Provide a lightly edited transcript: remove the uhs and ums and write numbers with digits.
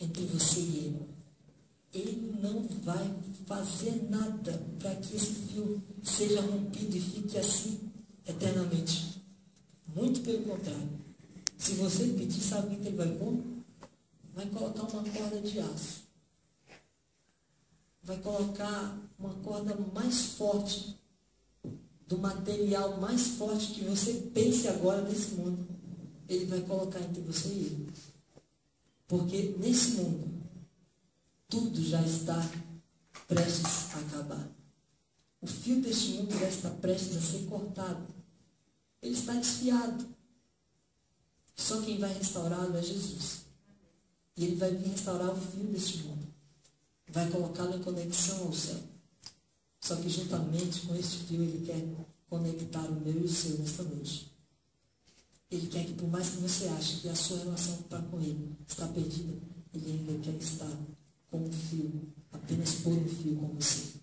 entre você e ele. Ele não vai fazer nada para que esse fio seja rompido e fique assim eternamente. Muito pelo contrário. Se você pedir, sabe o que ele vai pôr? Vai colocar uma corda de aço. Vai colocar uma corda mais forte, do material mais forte que você pense agora nesse mundo. Ele vai colocar entre você e ele. Porque nesse mundo, tudo já está prestes a acabar. O fio deste mundo já está prestes a ser cortado. Ele está desfiado. Só quem vai restaurá-lo é Jesus. E ele vai vir restaurar o fio deste mundo. Vai colocá-lo em conexão ao céu. Só que juntamente com este fio, ele quer conectar o meu e o seu nesta noite. Ele quer que, por mais que você ache que a sua relação para com ele está perdida, ele ainda quer estar com um fio, apenas por um fio com você.